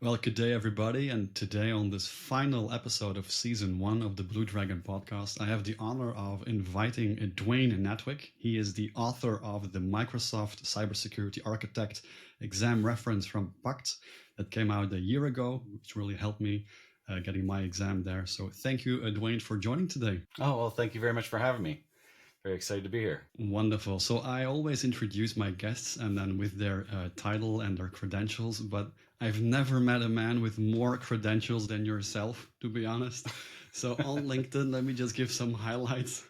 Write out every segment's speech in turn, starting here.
Well, good day, everybody. And today, on this final episode of season one of the Blue Dragon podcast, I have the honor of inviting Dwayne Natwick. He is the author of the Microsoft Cybersecurity Architect exam reference from PACT that came out a year ago, which really helped me getting my exam there. So, thank you, Dwayne, for joining today. Oh, well, thank you very much for having me. Very excited to be here. Wonderful. So I always introduce my guests and then with their title and their credentials, but I've never met a man with more credentials than yourself, to be honest. So on LinkedIn, let me just give some highlights.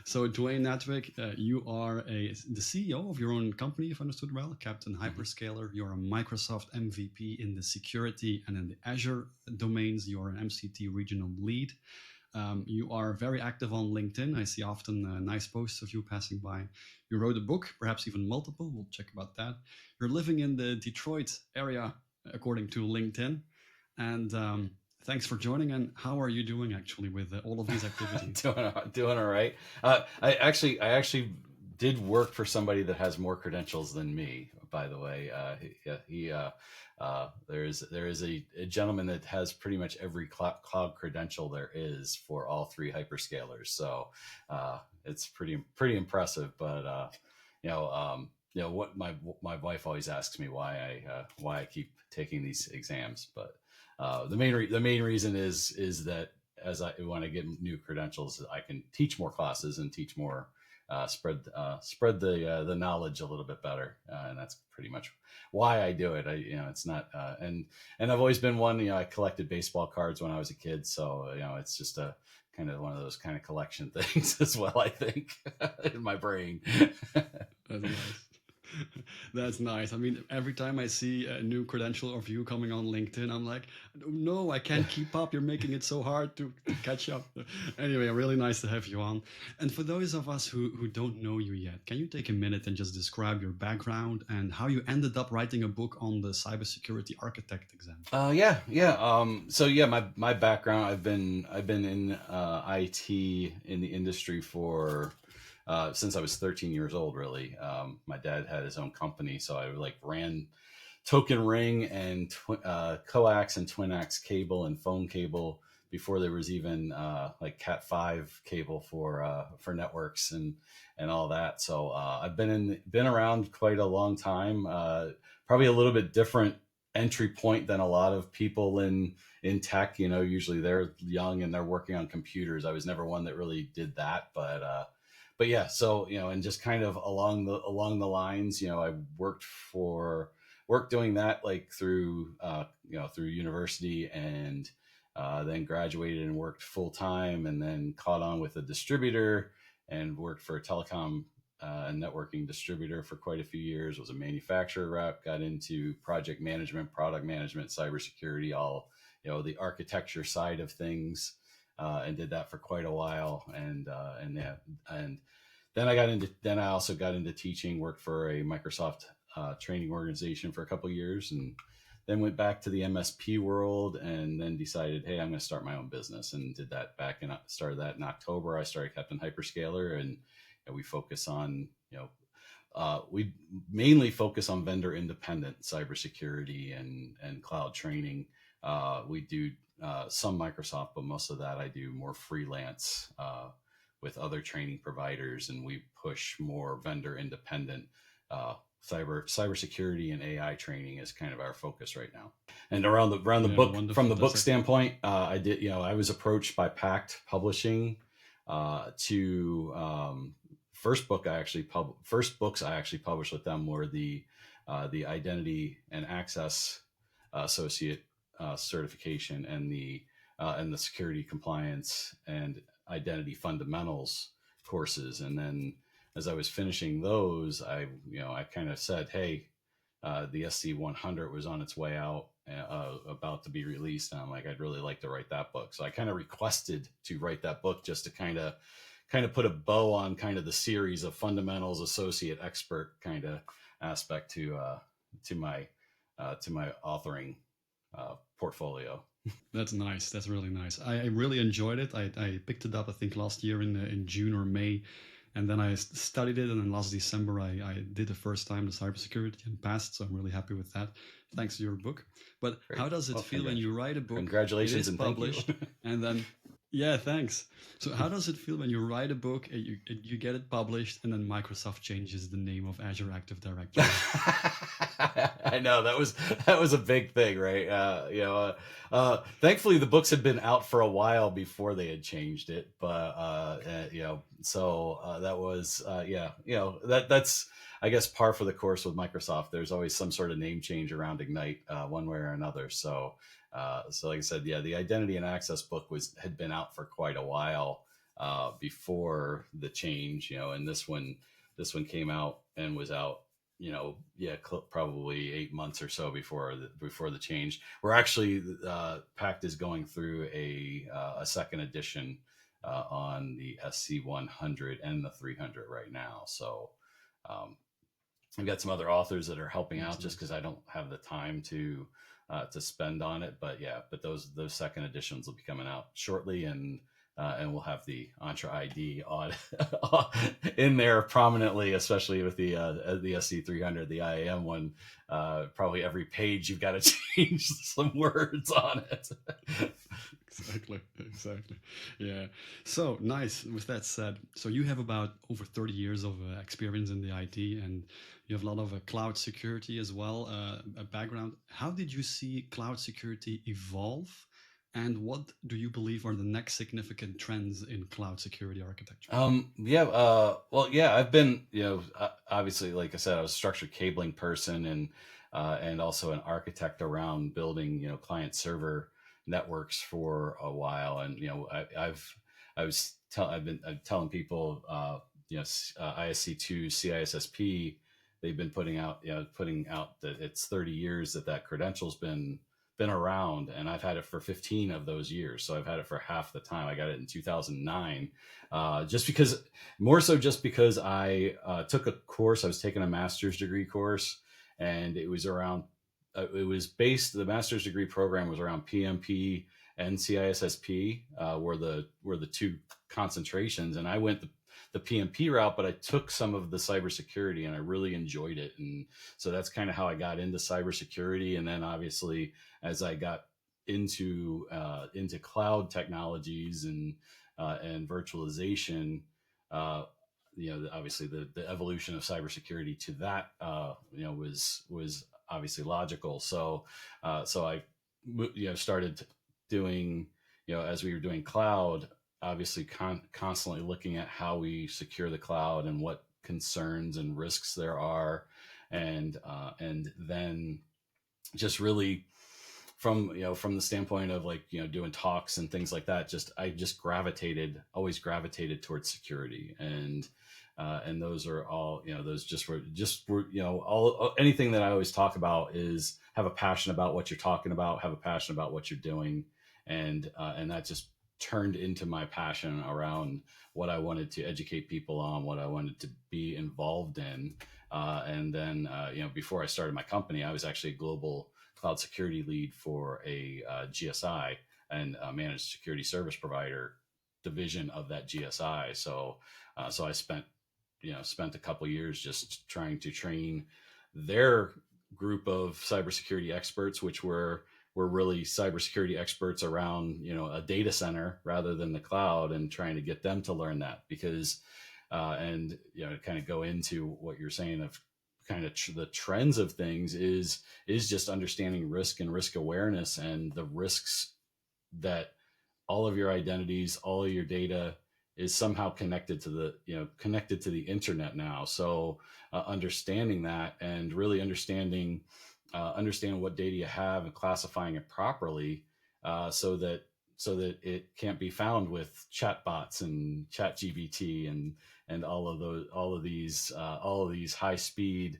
So Dwayne Natwick, you are the CEO of your own company, if I understood well, Captain Mhm. Hyperscaler. You're a Microsoft MVP in the security and in the Azure domains. You're an MCT regional lead. You are very active on LinkedIn. I see often nice posts of you passing by. You wrote a book, perhaps even multiple. We'll check about that. You're living in the Detroit area, according to LinkedIn. And thanks for joining. And how are you doing actually with all of these activities? doing all right. I actually did work for somebody that has more credentials than me. By the way, there is a gentleman that has pretty much every cloud credential there is for all three hyperscalers. So it's pretty impressive. But what my wife always asks me why I keep taking these exams, but the main reason is that as I when I get new credentials, I can teach more classes and teach more, spread the knowledge a little bit better, and that's pretty much why I do it. It's not and I've always been one. I collected baseball cards when I was a kid, so it's just a kind of one of those kind of collection things as well. I think in my brain. That's nice. That's nice. I mean, every time I see a new credential of you coming on LinkedIn, I'm like, no, I can't keep up. You're making it so hard to catch up. Anyway, really nice to have you on. And for those of us who don't know you yet, can you take a minute and just describe your background and how you ended up writing a book on the cybersecurity architect exam? Yeah. So yeah, my background, I've been in IT in the industry for since I was 13 years old. Really, my dad had his own company, so I like ran Token Ring and coax and twinax cable and phone cable before there was even like Cat 5 cable for networks and all that. So I've been around quite a long time. Probably a little bit different entry point than a lot of people in tech. Usually they're young and they're working on computers. I was never one that really did that, but yeah. So and just kind of along the lines, I worked doing that like through university, and then graduated and worked full time, and then caught on with a distributor and worked for a telecom and networking distributor for quite a few years. Was a manufacturer rep, got into project management, product management, cybersecurity, all the architecture side of things, and did that for quite a while. And yeah, and then I also got into teaching. Worked for a Microsoft training organization for a couple of years, and then went back to the MSP world, and then decided, hey, I'm going to start my own business, and did that started that in October. I started Captain Hyperscaler, and we focus on we mainly focus on vendor independent cybersecurity and cloud training. We do some Microsoft, but most of that I do more freelance with other training providers, and we push more vendor independent cybersecurity and AI training is kind of our focus right now. And around the Yeah, book from wonderful. the book standpoint, I was approached by Pact Publishing to first books I actually published with them were the identity and access associate certification, and the security compliance and identity fundamentals courses. And then as I was finishing those, I kind of said, hey, the SC100 was on its way out, about to be released, and I'm like, I'd really like to write that book. So I kind of requested to write that book just to kind of put a bow on kind of the series of fundamentals, associate, expert kind of aspect to my authoring portfolio. That's nice. That's really nice. I really enjoyed it. I picked it up, I think, last year in June or May. And then I studied it, and then last December I did the first time the cybersecurity and passed. So I'm really happy with that, thanks to your book. But Great. how does it Well, feel when you write a book? It congratulations is and thank you. published, and then yeah, thanks. So how does it feel when you write a book and you get it published, and then Microsoft changes the name of Azure Active Directory? I know that was a big thing, right? Thankfully the books had been out for a while before they had changed it, but that was that's I guess par for the course with Microsoft. There's always some sort of name change around Ignite, one way or another. So like I said, yeah, the Identity and Access book had been out for quite a while before the change, and this one came out and was out, probably 8 months or so before the change. We're actually Pact is going through a second edition on the SC100 and the 300 right now. So I've got some other authors that are helping out just because I don't have the time to spend on it. But yeah, those second editions will be coming out shortly, and we'll have the Entra ID on in there prominently, especially with the SC300, the IAM one. Probably every page you've got to change some words on it. Exactly. Yeah. So nice. With that said, so you have about over 30 years of experience in the IT, and you have a lot of cloud security as well, a background. How did you see cloud security evolve? And what do you believe are the next significant trends in cloud security architecture? I've been, obviously, like I said, I was a structured cabling person, and also an architect around building, client server networks for a while. And, I've been telling people, ISC2, CISSP, they've been putting out that it's 30 years that credential's been around, and I've had it for 15 of those years. So I've had it for half the time. I got it in 2009, just because I took a course. I was taking a master's degree course, and it was around. The master's degree program was around PMP and CISSP, were the two concentrations, and I went the PMP route, but I took some of the cybersecurity and I really enjoyed it. And so that's kind of how I got into cybersecurity. And then obviously, as I got into cloud technologies and virtualization, obviously the evolution of cybersecurity to that, was obviously logical. So I started doing, as we were doing cloud, obviously constantly looking at how we secure the cloud and what concerns and risks there are, and then just really from the standpoint of doing talks and things like that, I always gravitated towards security, and those are all, those were all anything that I always talk about is have a passion about what you're talking about, have a passion about what you're doing, and that just turned into my passion around what I wanted to educate people on, what I wanted to be involved in. And then, before I started my company, I was actually a global cloud security lead for a GSI and a managed security service provider division of that GSI. So I spent a couple of years just trying to train their group of cybersecurity experts, which were really cybersecurity experts around, a data center rather than the cloud, and trying to get them to learn that, because, kind of go into what you're saying of kind of the trends of things is just understanding risk and risk awareness, and the risks that all of your identities, all of your data is somehow connected to the internet now. So understanding that, and really understanding what data you have and classifying it properly, so that it can't be found with chatbots and ChatGPT and all of these high speed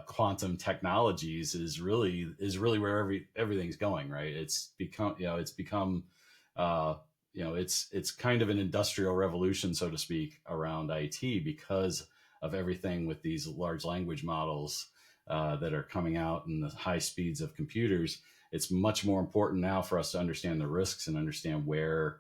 quantum technologies is really where everything's going, right? It's become it's kind of an industrial revolution, so to speak, around IT, because of everything with these large language models that are coming out, and the high speeds of computers. It's much more important now for us to understand the risks and understand where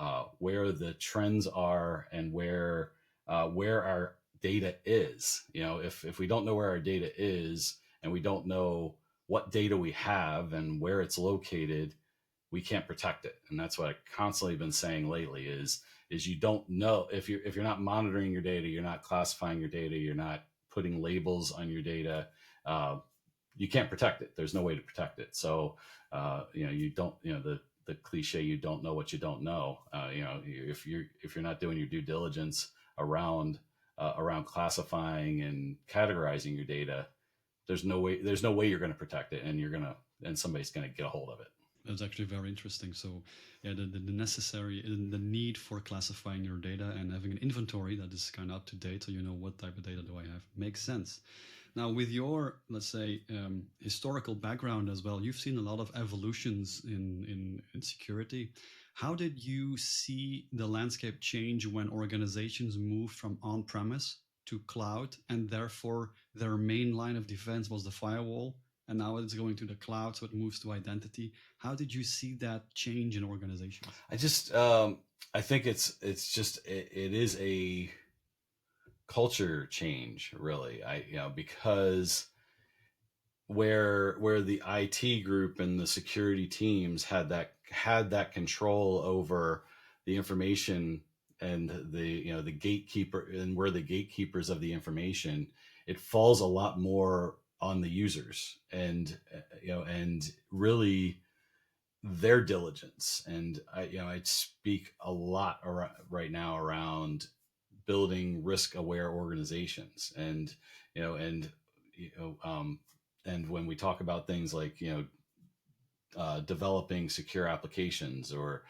the trends are, and where where our data is. If we don't know where our data is, and we don't know what data we have and where it's located, we can't protect it. And that's what I constantly been saying lately is you don't know if you're not monitoring your data, you're not classifying your data, you're not putting labels on your data, uh, you can't protect it. There's no way to protect it. So you don't, the cliche, you don't know what you don't know. If you're not doing your due diligence around around classifying and categorizing your data, there's no way you're going to protect it, and somebody's going to get a hold of it. That's actually very interesting. So, yeah, the necessary, the need for classifying your data and having an inventory that is kind of up to date, so you know what type of data do I have, makes sense. Now, with your, let's say, historical background as well, you've seen a lot of evolutions in security. How did you see the landscape change when organizations moved from on-premise to cloud, and therefore their main line of defense was the firewall, and now it's going to the cloud, so it moves to identity? How did you see that change in organizations? I think it is a culture change, really. Because where the IT group and the security teams had that control over the information, and the gatekeeper, and we're the gatekeepers of the information, it falls a lot more on the users, and really their diligence. And I speak a lot right now around building risk aware organizations, you know um, and when we talk about things like developing secure applications, or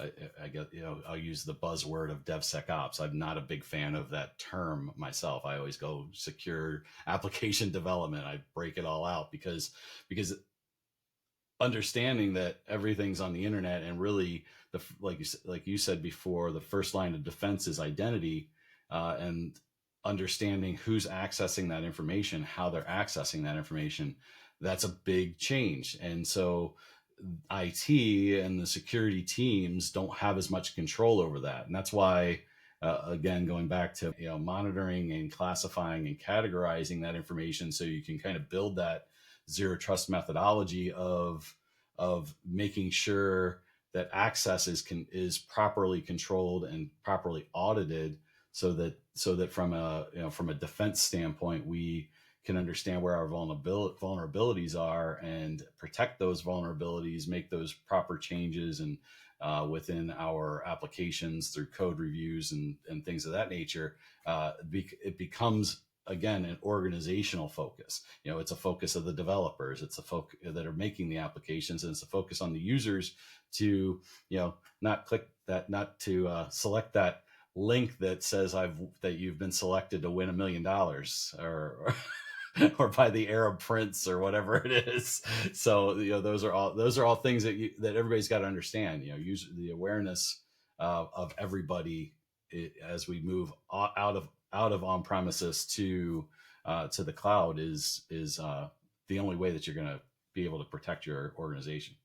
I get, I'll use the buzzword of DevSecOps. I'm not a big fan of that term myself. I always go secure application development. I break it all out because understanding that everything's on the internet, and really like you said before, the first line of defense is identity, and understanding who's accessing that information, how they're accessing that information, that's a big change. And so IT and the security teams don't have as much control over that. And that's why, again, going back to monitoring and classifying and categorizing that information, so you can kind of build that zero trust methodology of making sure that access is properly controlled and properly audited, so that from a defense standpoint, we can understand where our vulnerabilities are and protect those vulnerabilities, make those proper changes, and within our applications through code reviews and things of that nature. It becomes, again, an organizational focus. It's a focus of the developers, it's a focus that are making the applications, and it's a focus on the users to not click that, not to select that link that says that you've been selected to win $1 million, or by the Arab Prince, or whatever it is. So those are all things that everybody's got to understand. Use the awareness of everybody as we move out of on premises to the cloud is the only way that you're going to be able to protect your organization.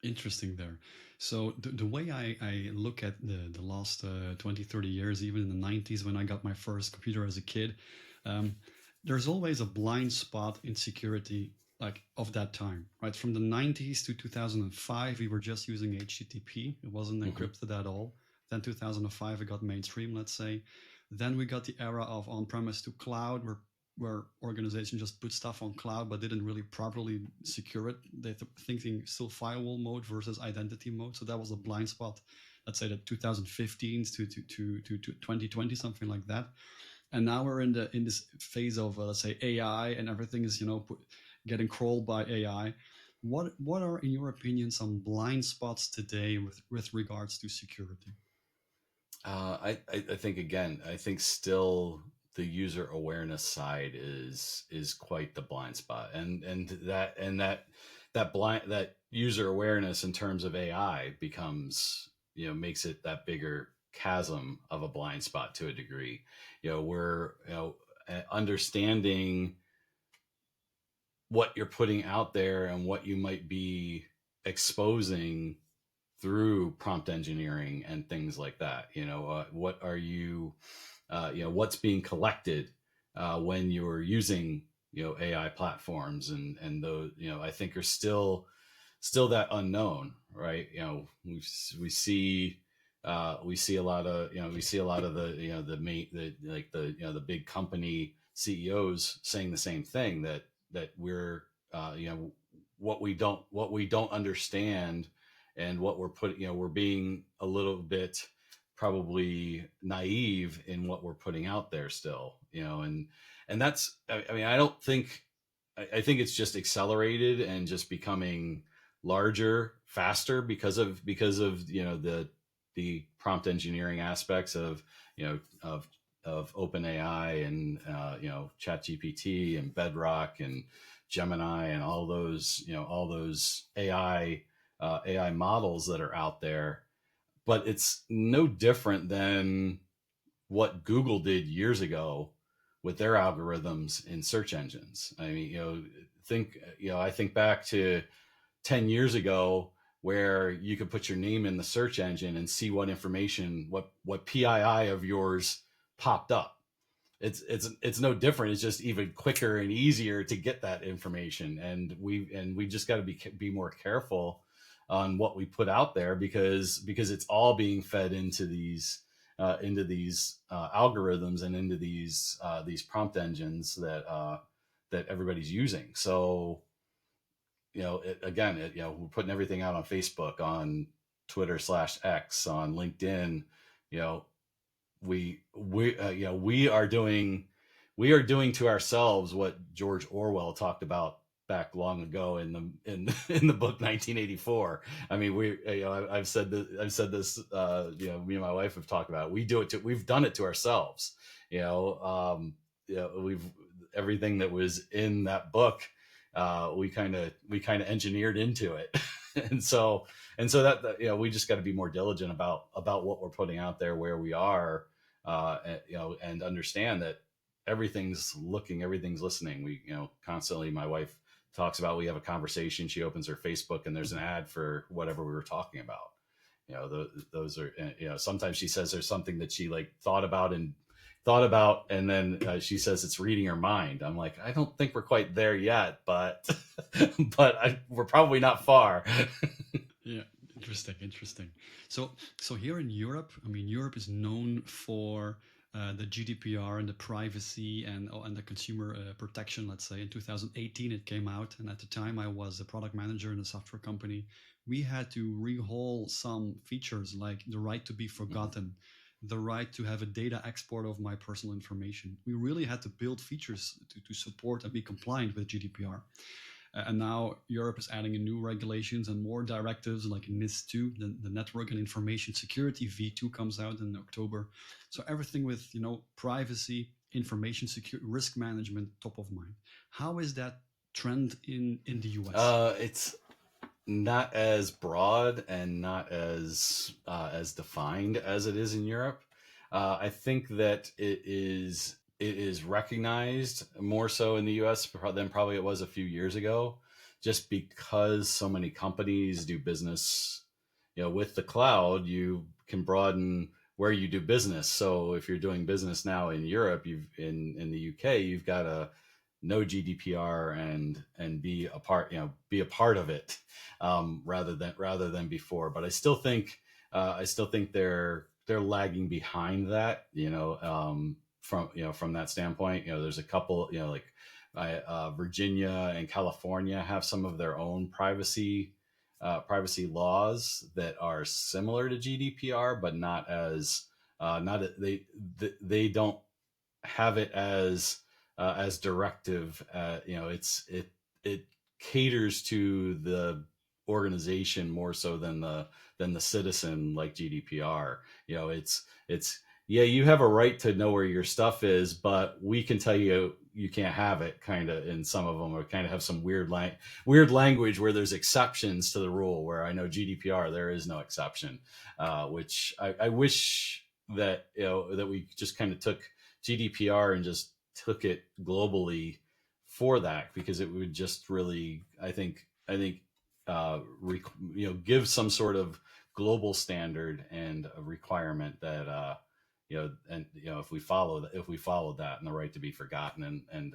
Interesting there. So the way I look at the last 20, 30 years, even in the 90s when I got my first computer as a kid, there's always a blind spot in security, like, of that time, right? From the 90s to 2005, we were just using HTTP. It wasn't encrypted at all. Then 2005, it got mainstream, let's say. Then we got the era of on-premise to cloud, where organizations just put stuff on cloud but didn't really properly secure it. They're thinking still firewall mode versus identity mode. So that was a blind spot, let's say, the 2015s to 2020, something like that. And now we're in this phase of let's say AI, and everything is getting crawled by AI. What are, in your opinion, some blind spots today with regards to security? I think, again, I think still the user awareness side is quite the blind spot, and that user awareness in terms of AI becomes, makes it that bigger chasm of a blind spot to a degree. We're understanding what you're putting out there and what you might be exposing through prompt engineering and things like that. What are you what's being collected when you're using AI platforms, and those I think are still that unknown, right? We see a lot of the the main the big company CEOs saying the same thing, that we're what we don't understand, and what we're putting we're being a little bit probably naive in what we're putting out there still, and that's I mean I don't think I think it's just accelerated and just becoming larger faster because of the prompt engineering aspects of OpenAI, and ChatGPT and Bedrock and Gemini, and all those AI models that are out there. But it's no different than what Google did years ago with their algorithms in search engines. I mean, I think back to 10 years ago, where you could put your name in the search engine and see what information, what PII of yours popped up. It's no different. It's just even quicker and easier to get that information. And we just got to be more careful on what we put out there, because it's all being fed into these algorithms, and into these prompt engines that everybody's using. So we're putting everything out on Facebook, on Twitter/X, on LinkedIn. We are doing to ourselves what George Orwell talked about back long ago in the book 1984. I mean, I've said this. Me and my wife have talked about it. We've done it to ourselves. We've everything that was in that book. We kind of engineered into it. and so that we just got to be more diligent about what we're putting out there, where we are, and understand that everything's listening. We constantly, my wife talks about, we have a conversation, she opens her Facebook and there's an ad for whatever we were talking about. Those are, sometimes she says there's something that she thought about, and then she says it's reading her mind. I'm like, I don't think we're quite there yet, but we're probably not far. Yeah, interesting. So here in Europe, I mean, Europe is known for the GDPR and the privacy and the consumer protection. Let's say in 2018 it came out, and at the time I was a product manager in a software company. We had to rehaul some features like the right to be forgotten, the right to have a data export of my personal information. We really had to build features to support and be compliant with GDPR. And now Europe is adding in new regulations and more directives like NIS2, the Network and Information Security V2 comes out in October. So everything with privacy, information security, risk management top of mind. How is that trend in the US? It's not as broad and not as defined as it is in Europe. I think that it is recognized more so in the US than probably it was a few years ago, just because so many companies do business, with the cloud. You can broaden where you do business. So if you're doing business now in Europe, in the UK, you've got to know GDPR and be a part of it, rather than before. But I still think they're lagging behind that, from that standpoint. There's a couple, Virginia and California have some of their own privacy laws that are similar to GDPR, but not as they don't have it as directive. It caters to the organization more so than the citizen, like GDPR. It's you have a right to know where your stuff is, but we can tell you can't have it, kind of. In some of them, or kind of have some weird language where there's exceptions to the rule, where I know GDPR there is no exception, which I wish that that we just kind of took GDPR and just took it globally for that, because it would just really, I think give some sort of global standard and a requirement that and if we follow that and the right to be forgotten, and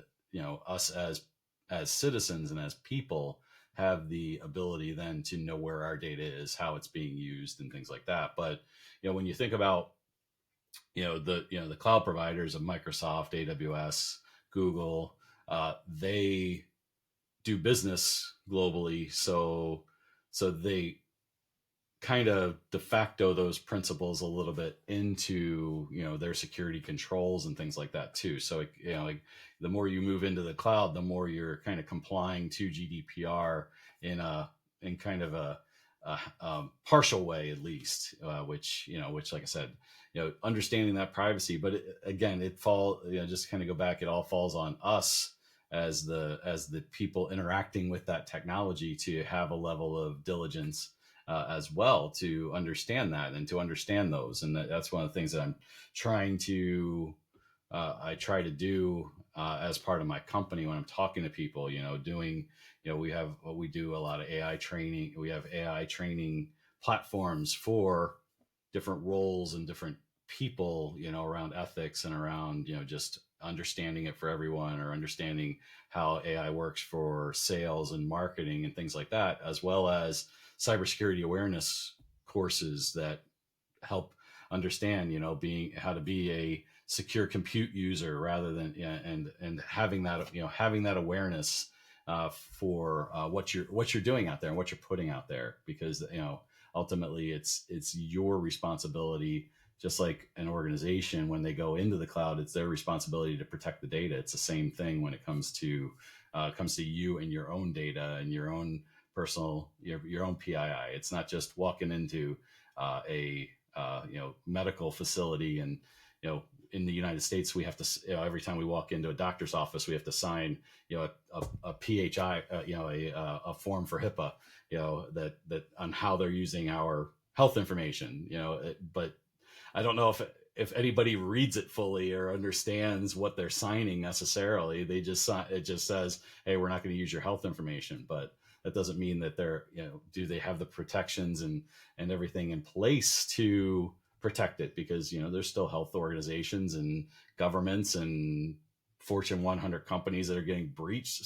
us as citizens and as people have the ability then to know where our data is, how it's being used, and things like that. But when you think about the cloud providers of Microsoft, AWS, Google, they do business globally, so they kind of de facto those principles a little bit into their security controls and things like that too. So like the more you move into the cloud, the more you're kind of complying to GDPR in kind of a partial way, at least, which like I said, understanding that privacy. But again, just kind of go back, it all falls on us as the people interacting with that technology to have a level of diligence as well, to understand that and to understand those. And that's one of the things that I'm trying to I try to do as part of my company when I'm talking to people. We do a lot of AI training. We have AI training platforms for different roles and different people, around ethics and around, just understanding it for everyone, or understanding how AI works for sales and marketing and things like that, as well as cybersecurity awareness courses that help understand, being how to be a secure compute user, rather than and having that awareness for what you're doing out there and what you're putting out there, because ultimately it's your responsibility. Just like an organization, when they go into the cloud, it's their responsibility to protect the data. It's the same thing when it comes to you and your own data and your own personal, your own PII. It's not just walking into a medical facility, and in the United States, we have to, every time we walk into a doctor's office, we have to sign a PHI, a form for HIPAA, that on how they're using our health information. But I don't know if anybody reads it fully or understands what they're signing necessarily. They just it just says, hey, we're not going to use your health information. But that doesn't mean that they're, do they have the protections and everything in place to protect it? Because there's still health organizations and governments and Fortune 100 companies that are getting breached,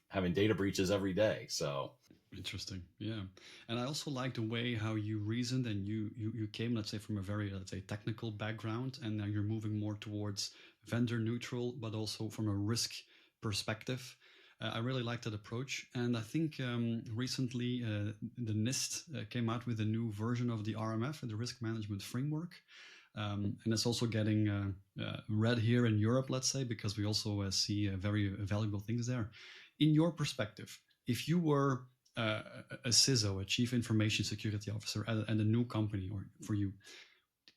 having data breaches every day. So Interesting. Yeah. And I also like the way how you reasoned, and you came, let's say, from a very, let's say, technical background, and now you're moving more towards vendor neutral, but also from a risk perspective. I really like that approach. And I think recently the NIST came out with a new version of the RMF, the risk management framework. And it's also getting read here in Europe, let's say, because we also see very valuable things there. In your perspective, if you were a CISO, a Chief Information Security Officer, and a new company, or for you,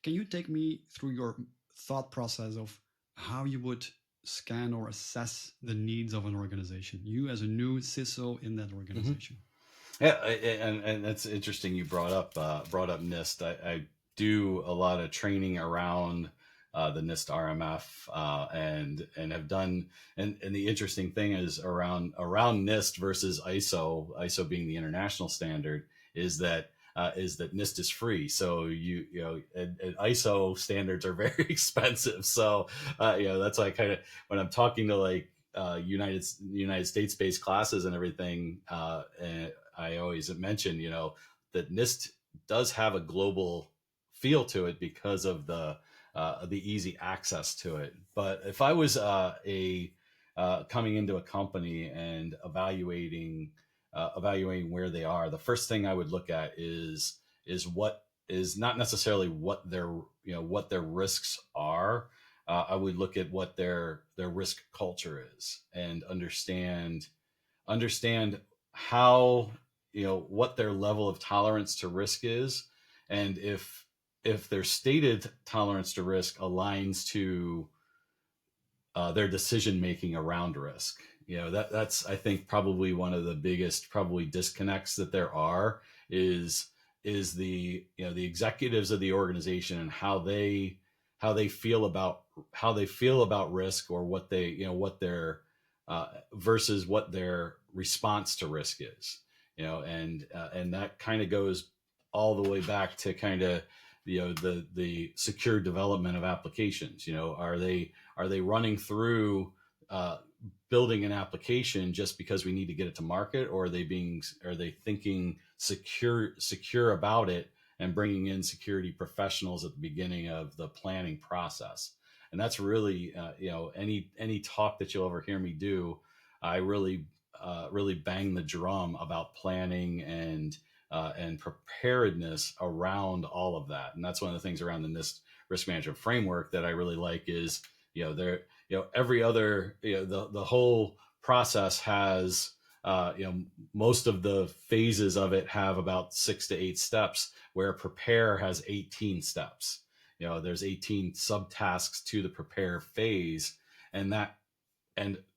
can you take me through your thought process of how you would scan or assess the needs of an organization? You as a new CISO in that organization. Mm-hmm. Yeah, and that's interesting. You brought up NIST. I do a lot of training around the NIST RMF, and have done, and the interesting thing is around NIST versus ISO being the international standard, is that NIST is free. So and ISO standards are very expensive. So that's why when I'm talking to like United States based classes and everything, and I always mention that NIST does have a global feel to it because of the easy access to it. But if I was coming into a company and evaluating where they are, the first thing I would look at is what is not necessarily what their risks are. I would look at what their risk culture is, and understand how, what their level of tolerance to risk is, and if their stated tolerance to risk aligns to their decision making around risk. That's, I think, probably one of the biggest disconnects that there are, is the executives of the organization and how they feel about risk, or what their versus what their response to risk is. And that kind of goes all the way back to kind of the secure development of applications. Are they running through building an application just because we need to get it to market, or are they thinking secure about it and bringing in security professionals at the beginning of the planning process? And that's really any talk that you'll ever hear me do, I really bang the drum about planning and preparedness around all of that. And that's one of the things around the NIST risk management framework that I really like is, there, every other, the whole process has, most of the phases of it have about 6 to 8 steps, where prepare has 18 steps. There's 18 subtasks to the prepare phase, and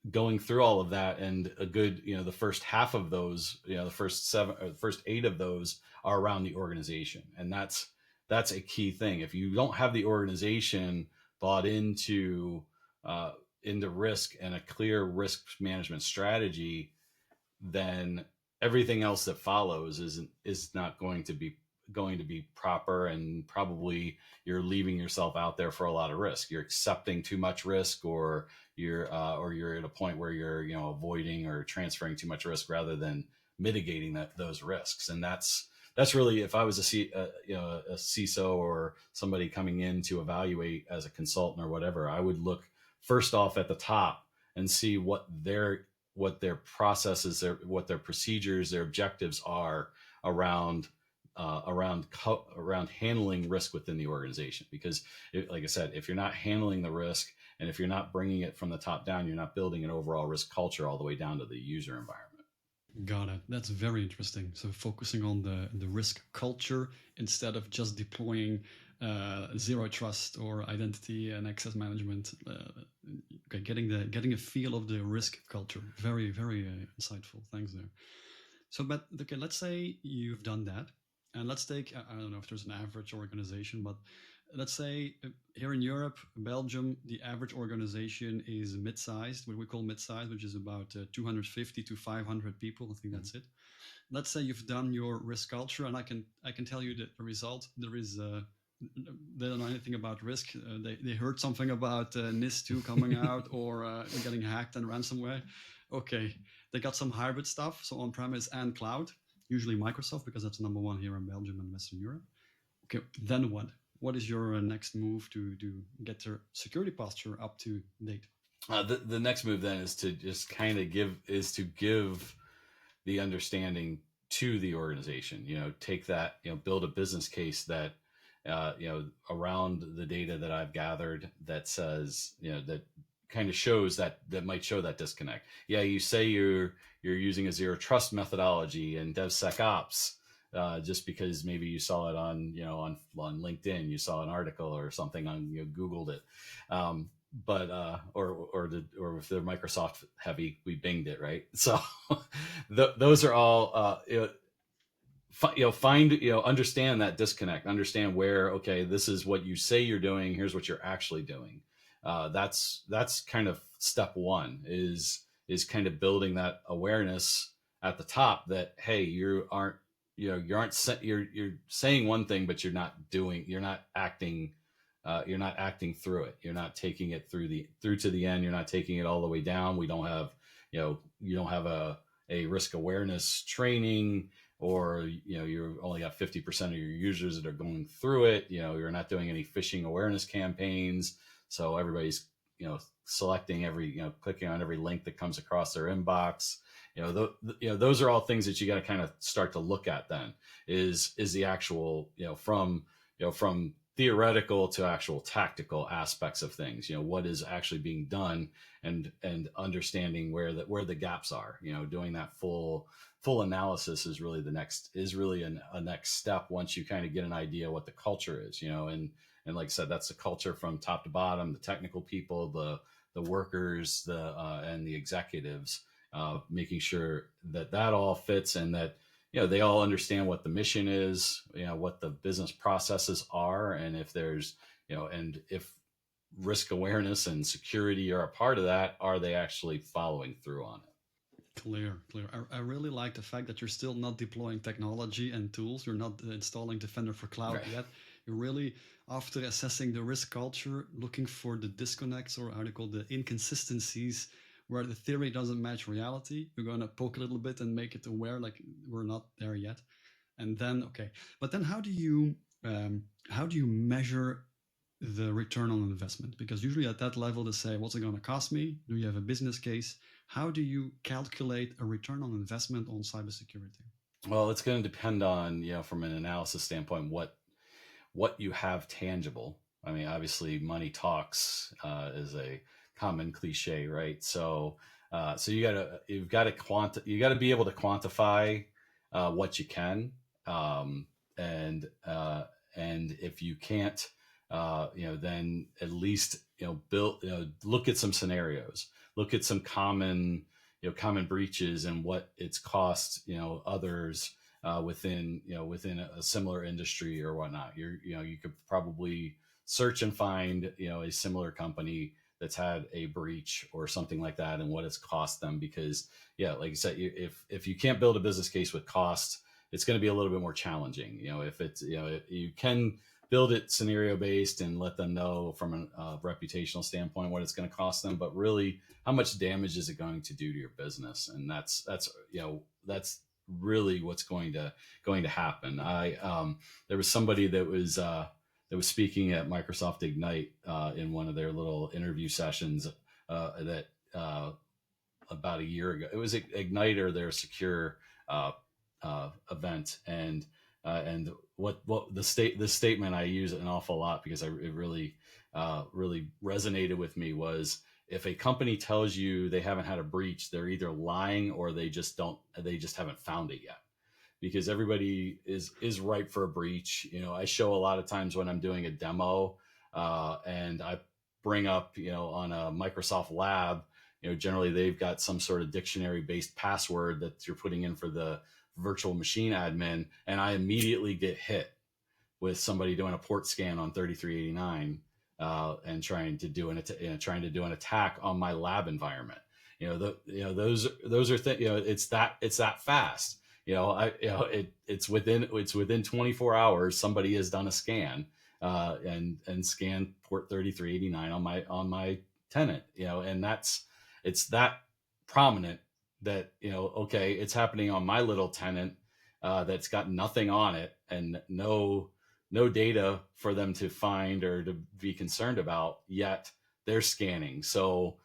going through all of that, and a good, the first half of those, the first 7 or the first 8 of those are around the organization. And that's a key thing. If you don't have the organization bought into risk and a clear risk management strategy, then everything else that follows is not going to be proper, and probably you're leaving yourself out there for a lot of risk. You're accepting too much risk, or you're at a point where you're avoiding or transferring too much risk rather than mitigating those risks. And that's really, if I was a CISO or somebody coming in to evaluate as a consultant or whatever, I would look first off at the top and see what their processes, what their procedures, their objectives are around handling risk within the organization. Because like I said, if you're not handling the risk, and if you're not bringing it from the top down, you're not building an overall risk culture all the way down to the user environment. Got it. That's very interesting. So focusing on the risk culture instead of just deploying zero trust or identity and access management. Getting a feel of the risk culture. Very, very insightful. Thanks there. So, but okay, let's say you've done that, and let's take, I don't know if there's an average organization, but let's say here in Europe, Belgium, the average organization is mid-sized, what we call mid-sized, which is about 250 to 500 people. I think that's it. Let's say you've done your risk culture, and I can tell you that the result, there is they don't know anything about risk. They heard something about NIS2 coming out, or getting hacked and ransomware. Okay, they got some hybrid stuff, so on-premise and cloud, usually Microsoft, because that's number one here in Belgium and Western Europe. Okay, then what? What is your next move to get their security posture up to date? The next move then is to just kind of give the understanding to the organization. Take that, build a business case that around the data that I've gathered that says, that kind of shows that might show that disconnect. Yeah, you say you're using a zero trust methodology and DevSecOps. Just because maybe you saw it on LinkedIn, you saw an article or something on, Googled it, or if they're Microsoft heavy, we binged it, right? So those are all understand that disconnect, understand where, okay, this is what you say you're doing, here's what you're actually doing. That's kind of step one, is kind of building that awareness at the top that, hey, you're saying one thing, but you're not acting through it. You're not taking it through to the end. You're not taking it all the way down. We don't have, you don't have a risk awareness training, or, you only got 50% of your users that are going through it. You're not doing any phishing awareness campaigns. So everybody's, selecting clicking on every link that comes across their inbox. Those are all things that you got to kind of start to look at. Then is the actual, from theoretical to actual tactical aspects of things. What is actually being done, and understanding where the gaps are. Doing that full analysis is really a next step once you kind of get an idea what the culture is. And like I said, that's the culture from top to bottom, the technical people, the workers, and the executives. Making sure that all fits, and that they all understand what the mission is, what the business processes are, and if there's and if risk awareness and security are a part of that, are they actually following through on it? Clear. I really like the fact that you're still not deploying technology and tools. You're not installing Defender for Cloud yet. You're really, after assessing the risk culture, looking for the disconnects, or how they call the inconsistencies, where the theory doesn't match reality. You're going to poke a little bit and make it aware, like we're not there yet. And then, okay, but then how do you measure the return on investment? Because usually at that level they say, what's it going to cost me? Do you have a business case? How do you calculate a return on investment on cybersecurity? Well, it's going to depend on, from an analysis standpoint, what you have tangible. I mean, obviously, money talks is a common cliche, right? So you've got to you got to be able to quantify what you can, um, and if you can't, then at least build, look at some scenarios, look at some common breaches and what it's cost others within a similar industry or whatnot. You could probably search and find a similar company that's had a breach or something like that, and what it's cost them. Because like I said, if you can't build a business case with cost, it's going to be a little bit more challenging. If it's you can build it scenario based and let them know from a reputational standpoint what it's going to cost them, but really how much damage is it going to do to your business? And that's really what's going to happen. There was somebody that was speaking at Microsoft Ignite in one of their little interview sessions that about a year ago. It was Ignite, or their secure event, and what this statement I use an awful lot because it really resonated with me was, if a company tells you they haven't had a breach, they're either lying or they just haven't found it yet. Because everybody is ripe for a breach. I show a lot of times when I'm doing a demo, and I bring up, on a Microsoft Lab, generally they've got some sort of dictionary based password that you're putting in for the virtual machine admin, and I immediately get hit with somebody doing a port scan on 3389 and trying to do an attack on my lab environment. Those are it's that fast. It's within 24 hours somebody has done a scan and scanned port 3389 on my tenant. And it's that prominent that okay, it's happening on my little tenant that's got nothing on it and no data for them to find or to be concerned about, yet they're scanning. So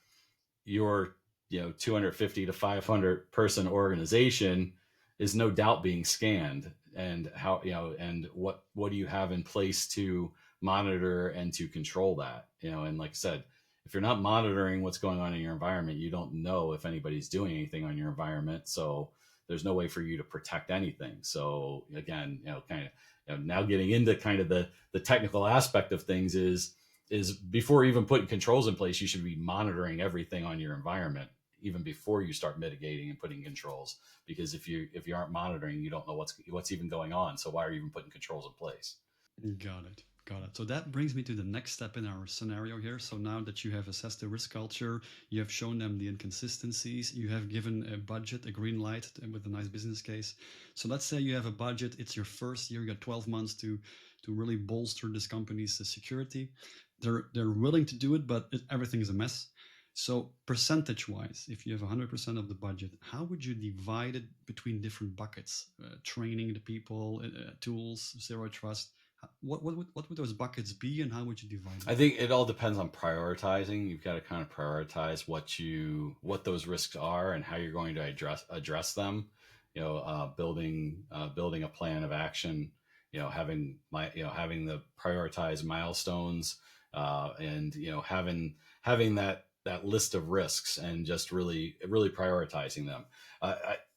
your 250 to 500 person organization is no doubt being scanned. And how and what do you have in place to monitor and to control that? And like I said, if you're not monitoring what's going on in your environment, you don't know if anybody's doing anything on your environment. So there's no way for you to protect anything. So again, kind of now getting into kind of the technical aspect of things is before even putting controls in place, you should be monitoring everything on your environment even before you start mitigating and putting controls. Because if you aren't monitoring, you don't know what's even going on. So why are you even putting controls in place? Got it. So that brings me to the next step in our scenario here. So now that you have assessed the risk culture, you have shown them the inconsistencies, you have given a budget, a green light with a nice business case. So let's say you have a budget, it's your first year, you got 12 months to really bolster this company's security. They're willing to do it, but everything is a mess. So percentage-wise, if you have 100% of the budget, how would you divide it between different buckets? Training the people, tools, zero trust. What would those buckets be, and how would you divide them? I think it all depends on prioritizing. You've got to kind of prioritize what those risks are and how you're going to address them. Building a plan of action. Having the prioritized milestones, and having that list of risks and just really prioritizing them.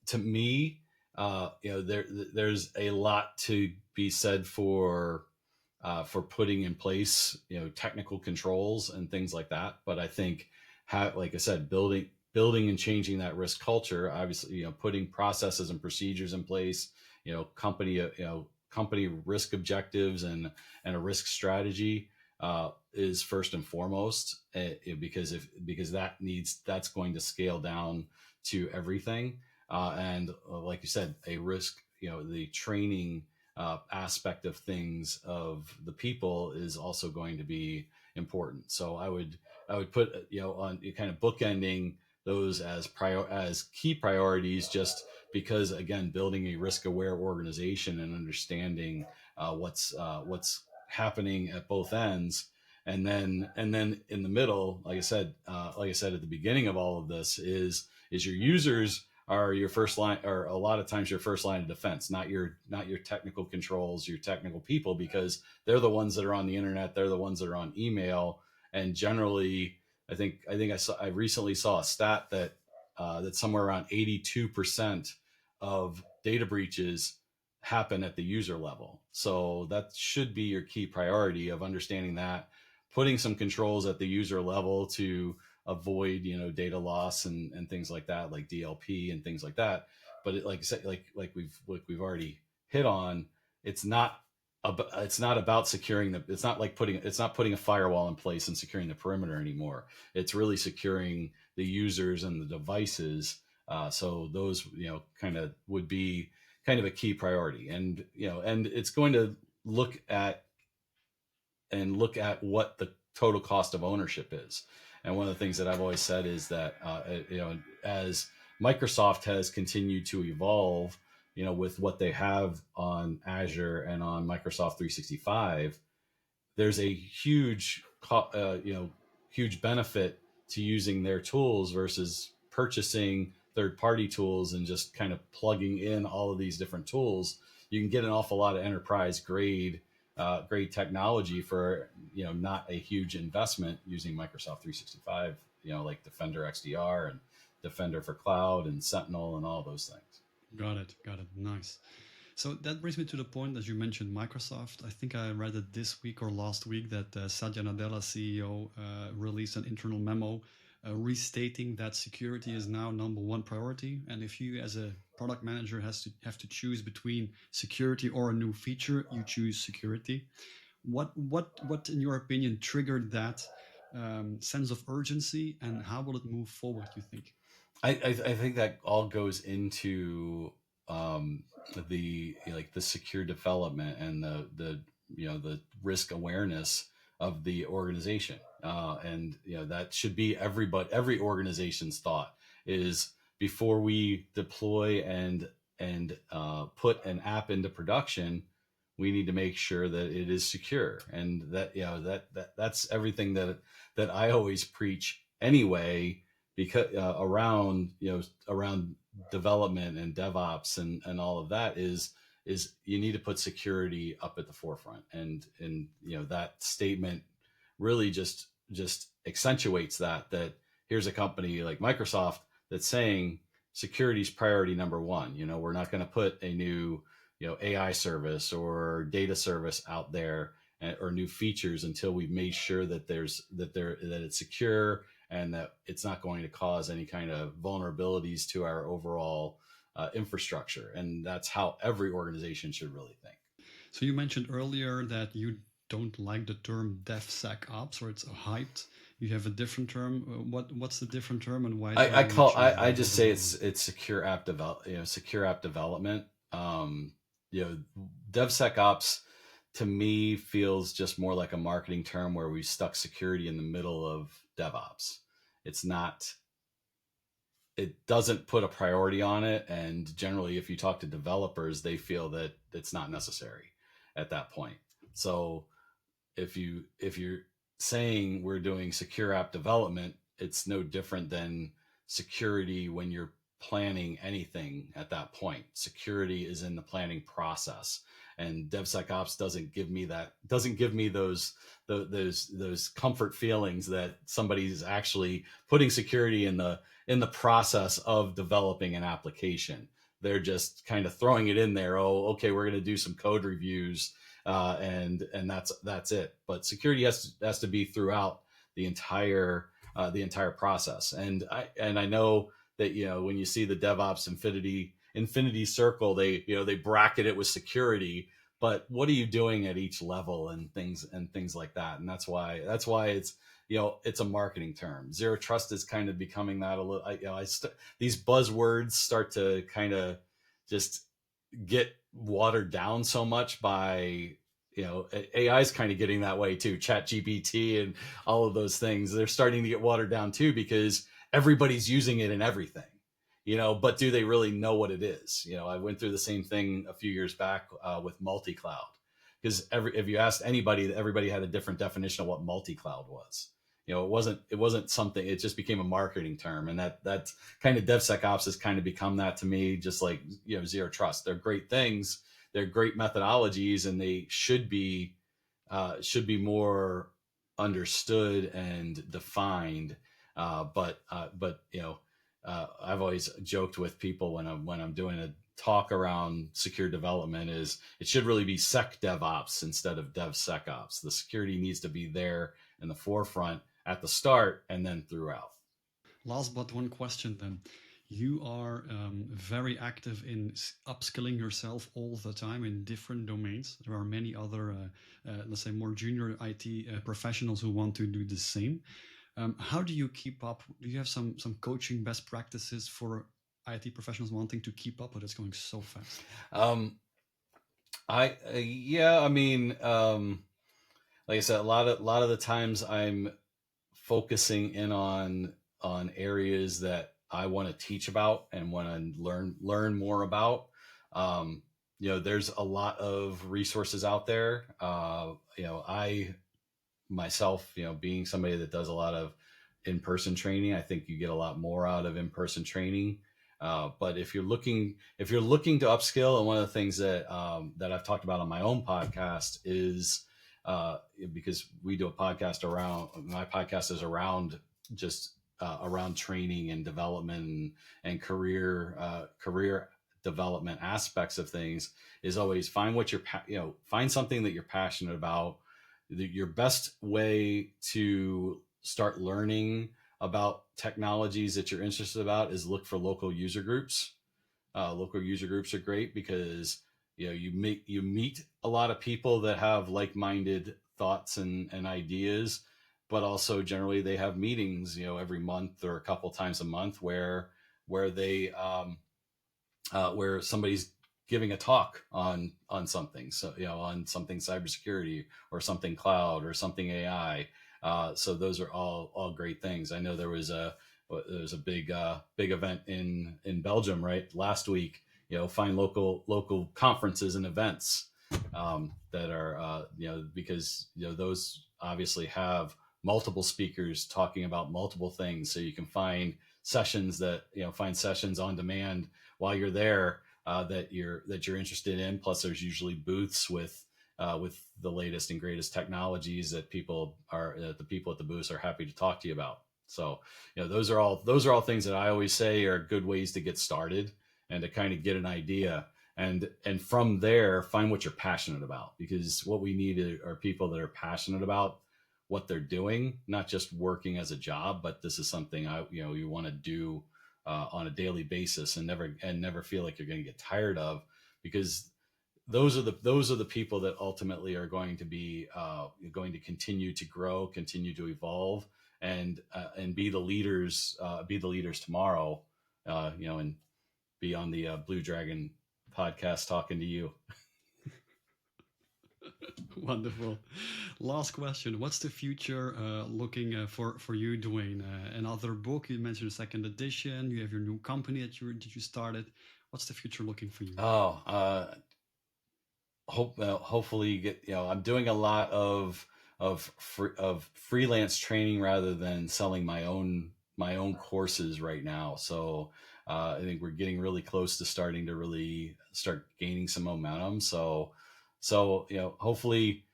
To me, there's a lot to be said for putting in place, technical controls and things like that. But I think, like I said, building and changing that risk culture, obviously, putting processes and procedures in place, company risk objectives and a risk strategy is first and foremost, because that's going to scale down to everything. And like you said, a risk, the training aspect of things of the people is also going to be important. So I would put on kind of bookending those as key priorities, just because again, building a risk aware organization and understanding what's happening at both ends, and then in the middle, like I said at the beginning of all of this, is your users are your first line, or a lot of times your first line of defense, not your technical controls, your technical people, because they're the ones that are on the internet, they're the ones that are on email, and generally, I recently saw a stat that somewhere around 82% of data breaches happen at the user level. So that should be your key priority of understanding that, putting some controls at the user level to avoid data loss and things like that, like DLP and things like that. But like I said, like we've already hit on, it's not about securing it's not like putting a firewall in place and securing the perimeter anymore. It's really securing the users and the devices. So those kind of would be kind of a key priority, and and it's going to look at what the total cost of ownership is. And one of the things that I've always said is that as Microsoft has continued to evolve, with what they have on Azure and on Microsoft 365, there's a huge benefit to using their tools versus purchasing third-party tools and just kind of plugging in all of these different tools. You can get an awful lot of enterprise grade technology for not a huge investment using Microsoft 365, like Defender XDR and Defender for Cloud and Sentinel and all those things. Got it. Nice. So that brings me to the point that you mentioned Microsoft. I think I read it this week or last week that Satya Nadella, CEO, released an internal memo restating that security is now number one priority. And if you, as a product manager, have to choose between security or a new feature, you choose security. What in your opinion triggered that sense of urgency, and how will it move forward, you think? I think that all goes into the the secure development and the risk awareness of the organization, and that should be every organization's thought is, before we deploy and put an app into production, we need to make sure that it is secure, and that that's everything that I always preach anyway, because around development and DevOps and all of that is you need to put security up at the forefront, and that statement really just accentuates that here's a company like Microsoft that's saying security is priority number one. We're not going to put a new AI service or data service out there, or new features, until we've made sure that it's secure and that it's not going to cause any kind of vulnerabilities to our overall infrastructure. And that's how every organization should really think. So you mentioned earlier that you don't like the term DevSecOps, or it's hyped. You have a different term. What's the different term, and why? I just say it's secure app development. DevSecOps to me feels just more like a marketing term where we stuck security in the middle of DevOps. It doesn't put a priority on it, and generally, if you talk to developers, they feel that it's not necessary at that point. So if you're saying we're doing secure app development, it's no different than security when you're planning anything. At that point, security is in the planning process, and DevSecOps doesn't give me those comfort feelings that somebody's actually putting security in the process of developing an application. They're just kind of throwing it in there. Oh, okay, we're going to do some code reviews, and that's it. But security has to be throughout the entire process. And I know that when you see the DevOps infinity circle, they bracket it with security, but what are you doing at each level and things like that? And that's why it's it's a marketing term. Zero trust is kind of becoming that a little. These buzzwords start to kind of just get watered down so much by, AI is kind of getting that way too. Chat GPT and all of those things, they're starting to get watered down too, because everybody's using it in everything, but do they really know what it is? I went through the same thing a few years back with multi-cloud, because if you asked anybody, everybody had a different definition of what multi-cloud was. It wasn't something, it just became a marketing term. And that's kind of DevSecOps has kind of become that to me, just like, zero trust. They're great things. They're great methodologies, and they should be more understood and defined. But I've always joked with people when I'm doing a talk around secure development, is it should really be sec DevOps instead of DevSecOps. The security needs to be there in the forefront at the start and then throughout. Last but one question then. You are very active in upskilling yourself all the time in different domains. There are many other, let's say, more junior IT professionals who want to do the same. How do you keep up? Do you have some coaching best practices for IT professionals wanting to keep up, but it's going so fast? Like I said, a lot of the times I'm focusing in on areas that I want to teach about and want to learn more about. There's a lot of resources out there. I myself, being somebody that does a lot of in-person training, I think you get a lot more out of in-person training. But if you're looking to upskill, and one of the things that I've talked about on my own podcast is, because we do a podcast my podcast is around just around training and development and career development aspects of things, is always find find something that you're passionate about. Your best way to start learning about technologies that you're interested about is look for local user groups. Local user groups are great because you meet a lot of people that have like-minded thoughts and ideas, but also generally they have meetings every month or a couple times a month where they where somebody's giving a talk on something, so on something cybersecurity or something cloud or something AI. So those are all great things. I know there was a big event in Belgium right last week. Find local conferences and events that are because those obviously have multiple speakers talking about multiple things, so you can find sessions on demand while you're there that you're interested in. Plus, there's usually booths with the latest and greatest technologies that the people at the booths are happy to talk to you about. So, those are all things that I always say are good ways to get started and to kind of get an idea. And from there, find what you're passionate about, because what we need are people that are passionate about what they're doing, not just working as a job, but this is something you want to do on a daily basis and never feel like you're going to get tired of, because those are the people that ultimately are going to be going to continue to grow, continue to evolve, and be the leaders tomorrow, and be on the Blue Dragon podcast talking to you. Wonderful. Last question. What's the future looking for you, Dwayne? Another book, you mentioned, second edition. You have your new company that you started. What's the future looking for you? Hopefully I'm doing a lot of freelance training rather than selling my own courses right now. So I think we're getting really close to starting to really start gaining some momentum. So hopefully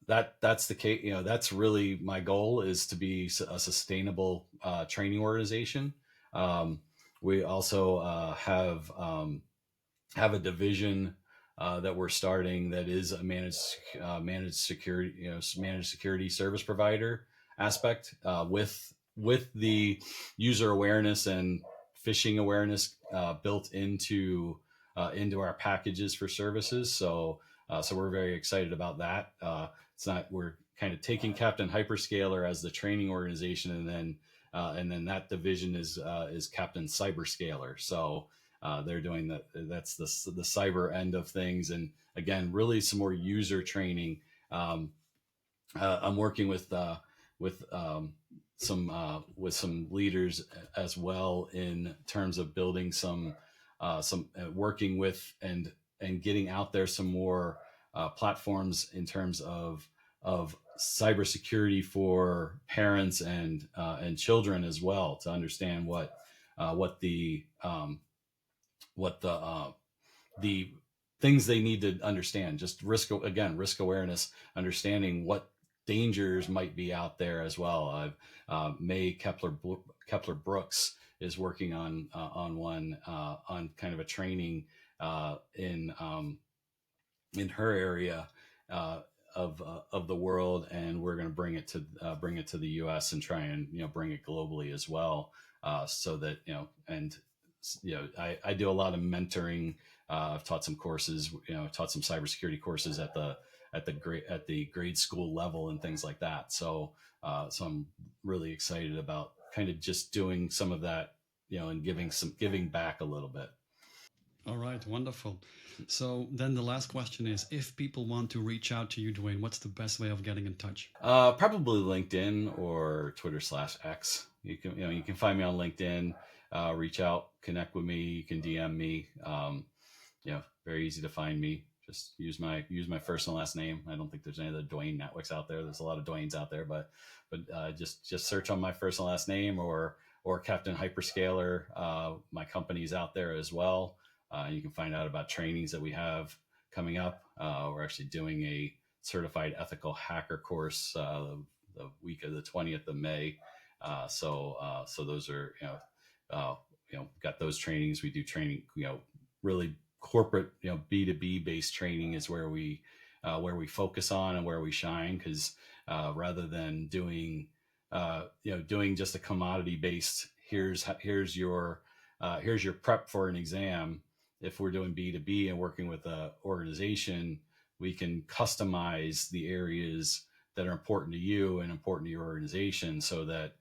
that's the case. That's really my goal, is to be a sustainable training organization. We also have a division that we're starting that is a managed security service provider aspect, with the user awareness and phishing awareness built into our packages for services. So we're very excited about that. We're kind of taking Captain Hyperscaler as the training organization, and then that division is Captain Cyberscaler. So They're doing that's the cyber end of things, and again, really some more user training. I'm working with with some leaders as well in terms of building some working with and getting out there some more platforms in terms of cybersecurity for parents and children as well, to understand what the things they need to understand. Just risk awareness, understanding what dangers might be out there as well. May Kepler Brooks is working on one on kind of a training in her area of the world, and we're going to bring it to the U.S. and try and bring it globally as well, so that I do a lot of mentoring. I've taught some courses, taught some cybersecurity courses at the grade school level and things like that. So I'm really excited about kind of just doing some of that, and giving back a little bit. All right, wonderful. So then the last question is, if people want to reach out to you, Dwayne, what's the best way of getting in touch? Probably LinkedIn or Twitter/X. You can find me on LinkedIn. Reach out, connect with me. You can DM me. Very easy to find me. Just use my first and last name. I don't think there's any other Dwayne Natwicks out there. There's a lot of Dwaynes out there, but just search on my first and last name, or Captain Hyperscaler. My company's out there as well. You can find out about trainings that we have coming up. We're actually doing a certified ethical hacker course the week of the 20th of May. So those are got those trainings. We do training, really corporate, B2B based training is where we focus on and where we shine, because rather than doing just a commodity based, here's your prep for an exam. If we're doing B2B and working with an organization, we can customize the areas that are important to you and important to your organization, so that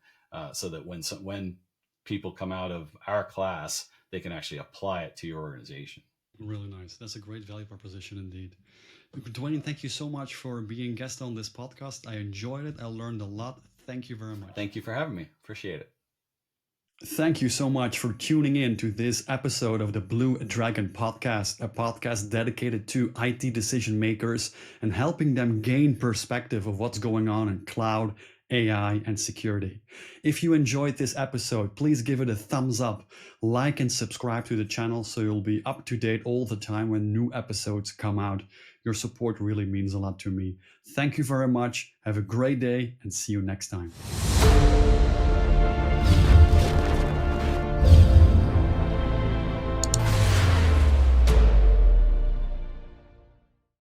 when people come out of our class, they can actually apply it to your organization. Really nice. That's a great value proposition indeed. Dwayne, thank you so much for being guest on this podcast. I enjoyed it. I learned a lot. Thank you very much. Thank you for having me. Appreciate it. Thank you so much for tuning in to this episode of the Blue Dragon Podcast, a podcast dedicated to IT decision makers and helping them gain perspective of what's going on in cloud, AI, and security. If you enjoyed this episode, please give it a thumbs up, like and subscribe to the channel so you'll be up to date all the time when new episodes come out. Your support really means a lot to me. Thank you very much. Have a great day and see you next time.